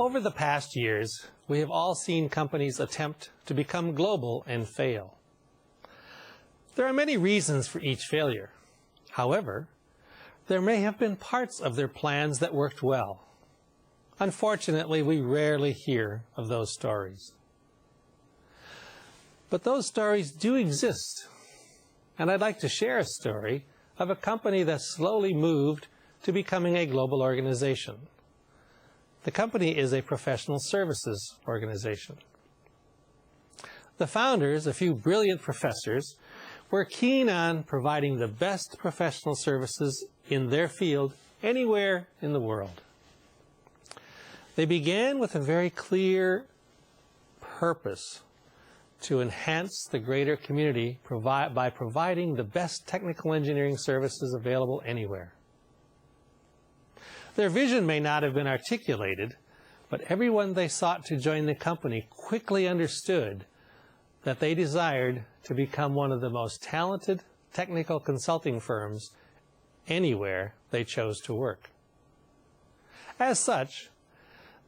Over the past years, we have all seen companies attempt to become global and fail. There are many reasons for each failure. However, there may have been parts of their plans that worked well. Unfortunately, we rarely hear of those stories. But those stories do exist, and I'd like to share a story of a company that slowly moved to becoming a global organization. The company is a professional services organization. The founders, a few brilliant professors, were keen on providing the best professional services in their field anywhere in the world. They began with a very clear purpose to enhance the greater community by providing the best technical engineering services available anywhere. Their vision may not have been articulated, but everyone they sought to join the company quickly understood that they desired to become one of the most talented technical consulting firms anywhere they chose to work. As such,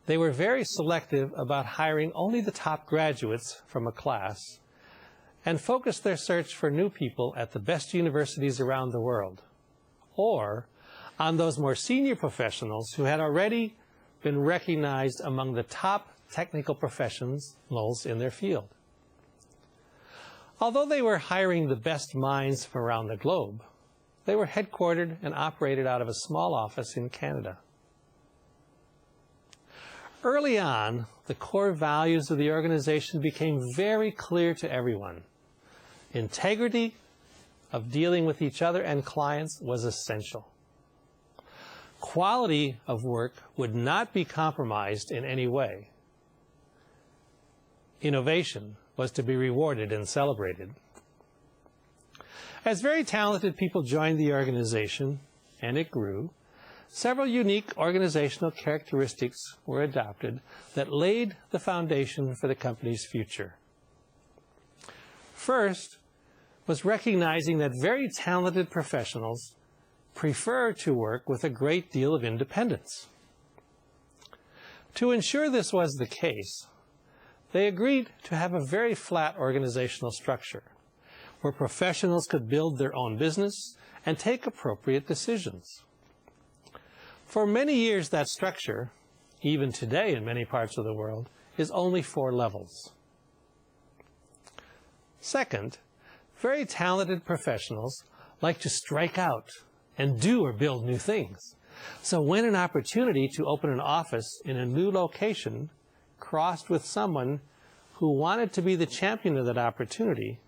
they were very selective about hiring only the top graduates from a class and focused their search for new people at the best universities around the world, or on those more senior professionals who had already been recognized among the top technical professionals in their field. Although they were hiring the best minds from around the globe, they were headquartered and operated out of a small office in Canada. Early on, the core values of the organization became very clear to everyone. Integrity of dealing with each other and clients was essential. Quality of work would not be compromised in any way. Innovation was to be rewarded and celebrated. As very talented people joined the organization, and it grew, several unique organizational characteristics were adopted that laid the foundation for the company's future. First was recognizing that very talented professionals prefer to work with a great deal of independence. To ensure this was the case, they agreed to have a very flat organizational structure where professionals could build their own business and take appropriate decisions. For many years, that structure, even today in many parts of the world, is only 4 levels. Second, very talented professionals like to strike out and do or build new things. So when an opportunity to open an office in a new location crossed with someone who wanted to be the champion of that opportunity,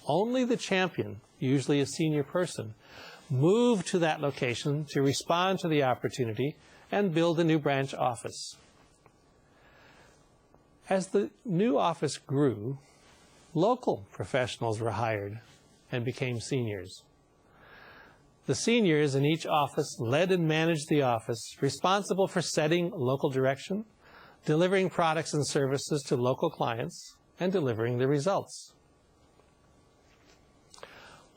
only the champion, usually a senior person, moved to that location to respond to the opportunity and build a new branch office. As the new office grew, local professionals were hired and became seniors. The seniors in each office led and managed the office, responsible for setting local direction, delivering products and services to local clients, and delivering the results.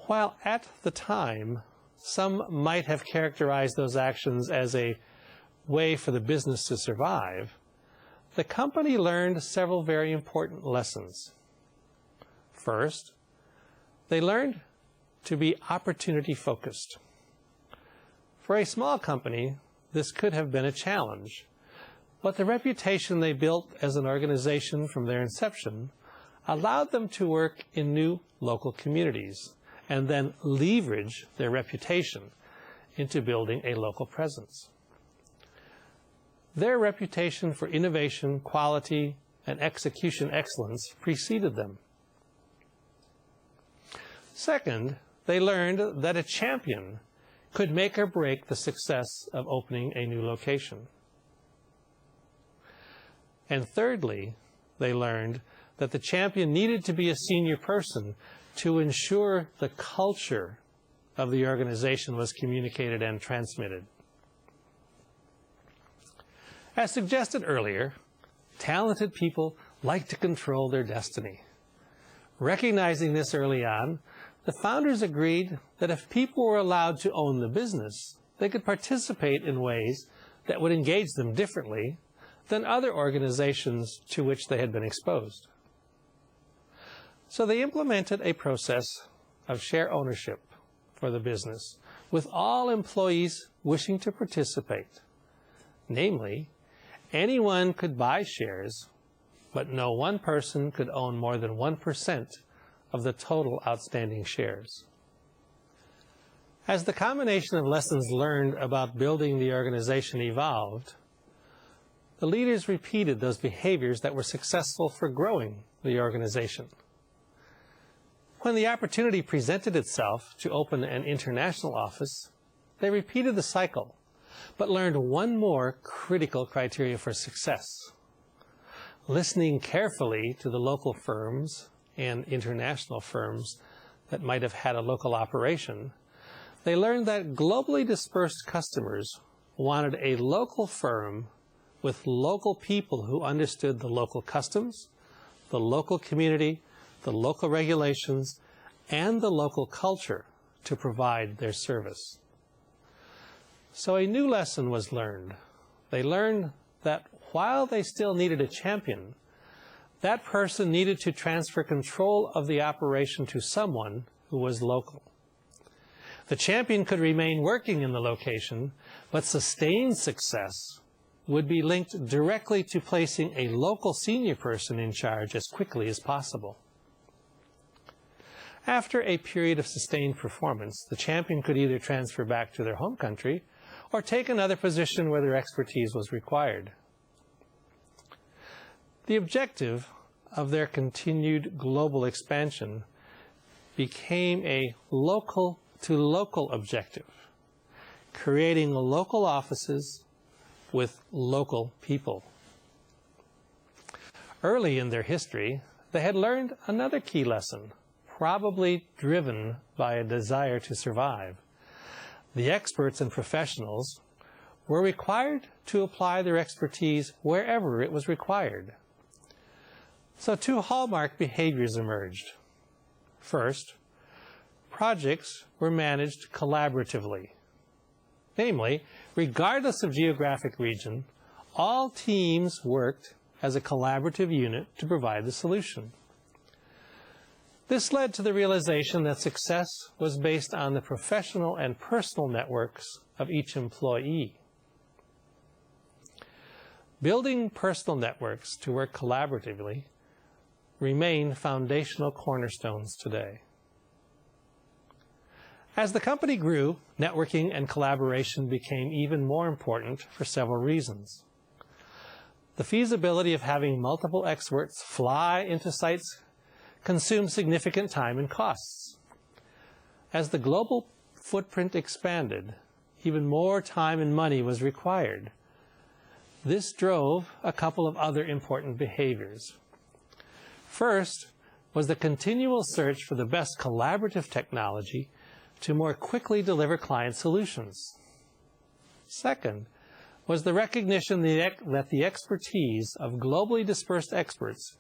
While at the time, some might have characterized those actions as a way for the business to survive, the company learned several very important lessons. First, they learned to be opportunity-focused. For a small company, this could have been a challenge, but the reputation they built as an organization from their inception allowed them to work in new local communities and then leverage their reputation into building a local presence. Their reputation for innovation, quality, and execution excellence preceded them. Second, they learned that a champion could make or break the success of opening a new location. And thirdly, they learned that the champion needed to be a senior person to ensure the culture of the organization was communicated and transmitted. As suggested earlier, talented people like to control their destiny. Recognizing this early on, the founders agreed that if people were allowed to own the business, they could participate in ways that would engage them differently than other organizations to which they had been exposed. So they implemented a process of share ownership for the business, with all employees wishing to participate. Namely, anyone could buy shares, but no one person could own more than 1% of the total outstanding shares. As the combination of lessons learned about building the organization evolved, the leaders repeated those behaviors that were successful for growing the organization. When the opportunity presented itself to open an international office, they repeated the cycle, but learned one more critical criteria for success. Listening carefully to the local firms and international firms that might have had a local operation, they learned that globally dispersed customers wanted a local firm with local people who understood the local customs, the local community, the local regulations, and the local culture to provide their service. So a new lesson was learned. They learned that while they still needed a champion, that person needed to transfer control of the operation to someone who was local. The champion could remain working in the location, but sustained success would be linked directly to placing a local senior person in charge as quickly as possible. After a period of sustained performance, the champion could either transfer back to their home country or take another position where their expertise was required. The objective of their continued global expansion became a local-to-local objective, creating local offices with local people. Early in their history, they had learned another key lesson, probably driven by a desire to survive. The experts and professionals were required to apply their expertise wherever it was required. So two hallmark behaviors emerged. First, projects were managed collaboratively. Namely, regardless of geographic region, all teams worked as a collaborative unit to provide the solution. This led to the realization that success was based on the professional and personal networks of each employee. Building personal networks to work collaboratively remain foundational cornerstones today. As the company grew, networking and collaboration became even more important for several reasons. The feasibility of having multiple experts fly into sites consumed significant time and costs. As the global footprint expanded, even more time and money was required. This drove a couple of other important behaviors. First was the continual search for the best collaborative technology to more quickly deliver client solutions. Second was the recognition that the expertise of globally dispersed experts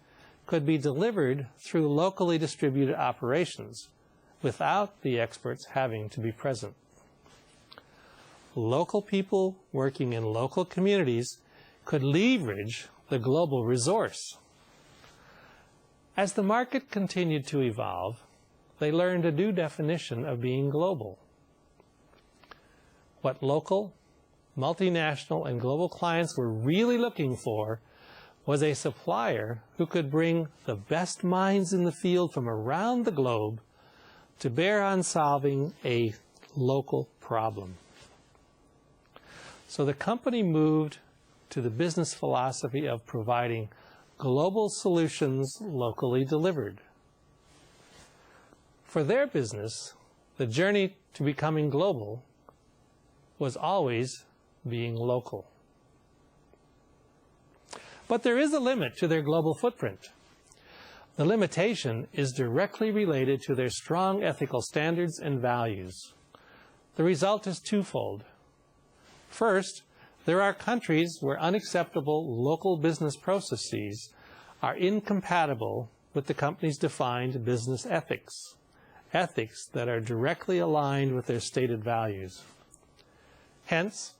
could be delivered through locally distributed operations without the experts having to be present. Local people working in local communities could leverage the global resource. As the market continued to evolve, they learned a new definition of being global. What local, multinational, and global clients were really looking for was a supplier who could bring the best minds in the field from around the globe to bear on solving a local problem. So the company moved to the business philosophy of providing global solutions locally delivered. For their business, the journey to becoming global was always being local. But there is a limit to their global footprint. The limitation is directly related to their strong ethical standards and values. The result is twofold. First, there are countries where unacceptable local business processes are incompatible with the company's defined business ethics, ethics that are directly aligned with their stated values. Hence,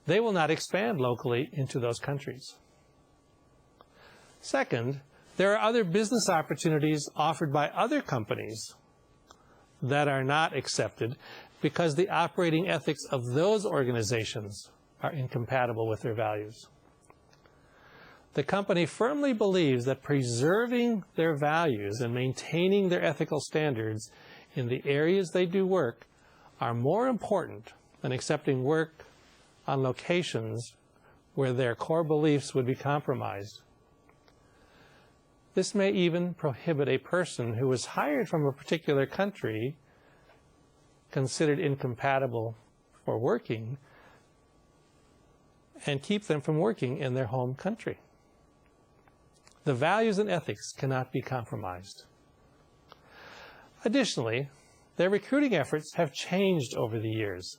they will not expand locally into those countries. Second, there are other business opportunities offered by other companies that are not accepted because the operating ethics of those organizations are incompatible with their values. The company firmly believes that preserving their values and maintaining their ethical standards in the areas they do work are more important than accepting work on locations where their core beliefs would be compromised. This may even prohibit a person who was hired from a particular country, considered incompatible for working, and keep them from working in their home country. The values and ethics cannot be compromised. Additionally, their recruiting efforts have changed over the years.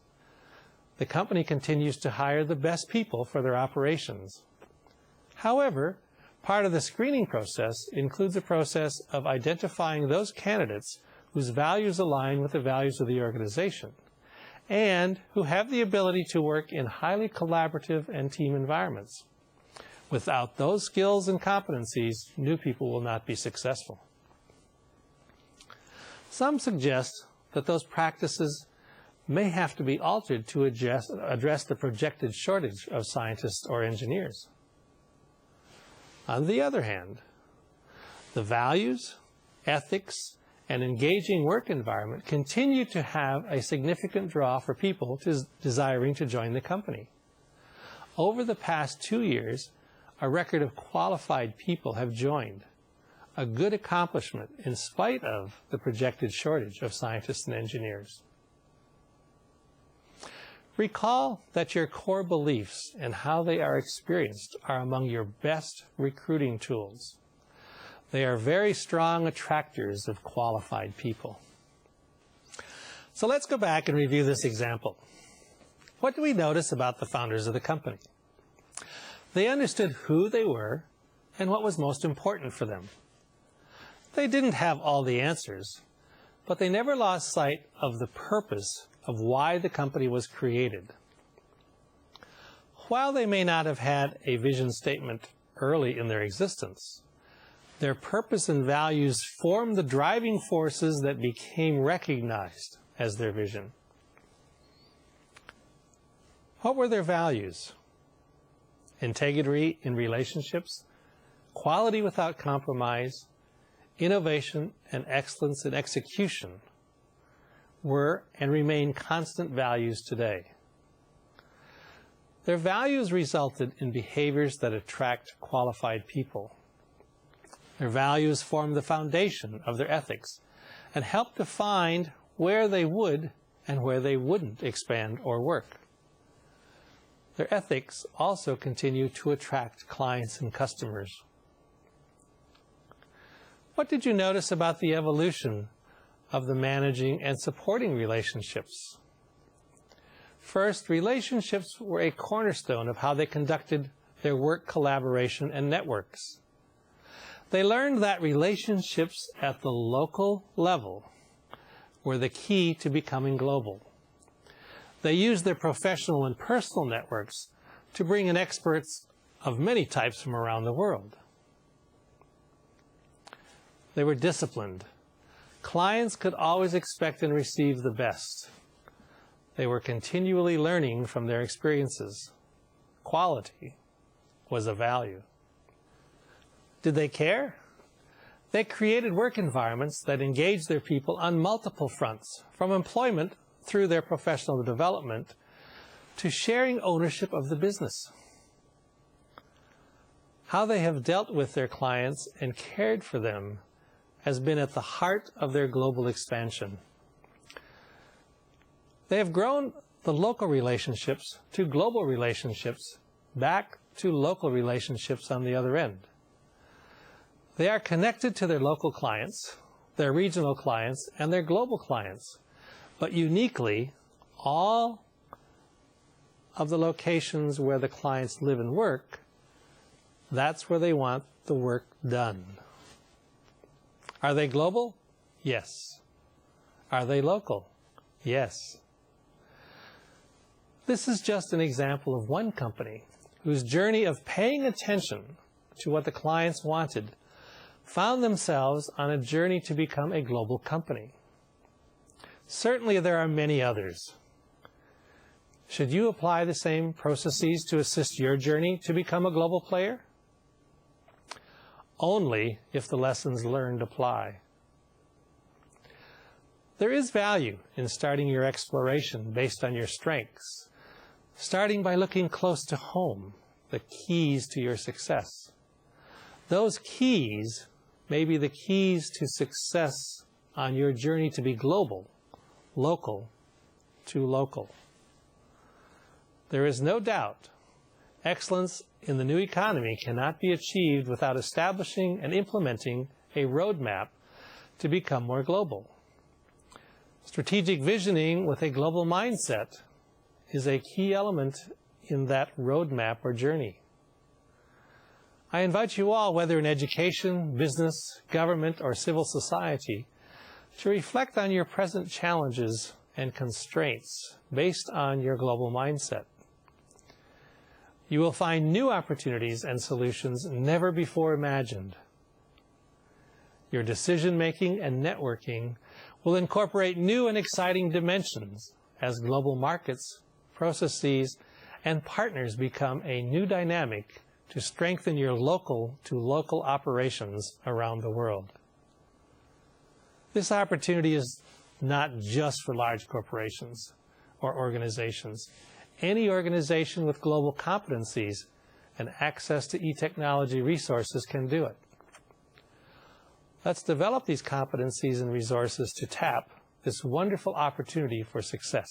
The company continues to hire the best people for their operations. However, part of the screening process includes a process of identifying those candidates whose values align with the values of the organization and who have the ability to work in highly collaborative and team environments. Without those skills and competencies, new people will not be successful. Some suggest that those practices may have to be altered to address the projected shortage of scientists or engineers. On the other hand, the values, ethics, and engaging work environment continue to have a significant draw for people desiring to join the company. Over the past 2 years, a record of qualified people have joined, a good accomplishment in spite of the projected shortage of scientists and engineers. Recall that your core beliefs and how they are experienced are among your best recruiting tools. They are very strong attractors of qualified people. So let's go back and review this example. What do we notice about the founders of the company? They understood who they were and what was most important for them. They didn't have all the answers, but they never lost sight of the purpose of why the company was created. While they may not have had a vision statement early in their existence, their purpose and values formed the driving forces that became recognized as their vision. What were their values? Integrity in relationships, quality without compromise, innovation and excellence in execution were and remain constant values today. Their values resulted in behaviors that attract qualified people. Their values form the foundation of their ethics and help define where they would and where they wouldn't expand or work. Their ethics also continue to attract clients and customers. What did you notice about the evolution of the managing and supporting relationships? First, relationships were a cornerstone of how they conducted their work collaboration and networks. They learned that relationships at the local level were the key to becoming global. They used their professional and personal networks to bring in experts of many types from around the world. They were disciplined. Clients could always expect and receive the best. They were continually learning from their experiences. Quality was a value. Did they care? They created work environments that engaged their people on multiple fronts, from employment through their professional development to sharing ownership of the business. How they have dealt with their clients and cared for them has been at the heart of their global expansion. They have grown the local relationships to global relationships, back to local relationships on the other end. They are connected to their local clients, their regional clients, and their global clients. But uniquely, all of the locations where the clients live and work, that's where they want the work done. Are they global? Yes. Are they local? Yes. This is just an example of one company whose journey of paying attention to what the clients wanted, found themselves on a journey to become a global company. Certainly there are many others. Should you apply the same processes to assist your journey to become a global player? Only if the lessons learned apply. There is value in starting your exploration based on your strengths, starting by looking close to home, the keys to your success. Those keys may be the keys to success on your journey to be global, local to local. There is no doubt excellence in the new economy cannot be achieved without establishing and implementing a roadmap to become more global. Strategic visioning with a global mindset is a key element in that roadmap or journey. I invite you all, whether in education, business, government, or civil society, to reflect on your present challenges and constraints based on your global mindset. You will find new opportunities and solutions never before imagined. Your decision-making and networking will incorporate new and exciting dimensions as global markets, processes, and partners become a new dynamic to strengthen your local-to-local operations around the world. This opportunity is not just for large corporations or organizations. Any organization with global competencies and access to e-technology resources can do it. Let's develop these competencies and resources to tap this wonderful opportunity for success.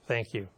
Thank you.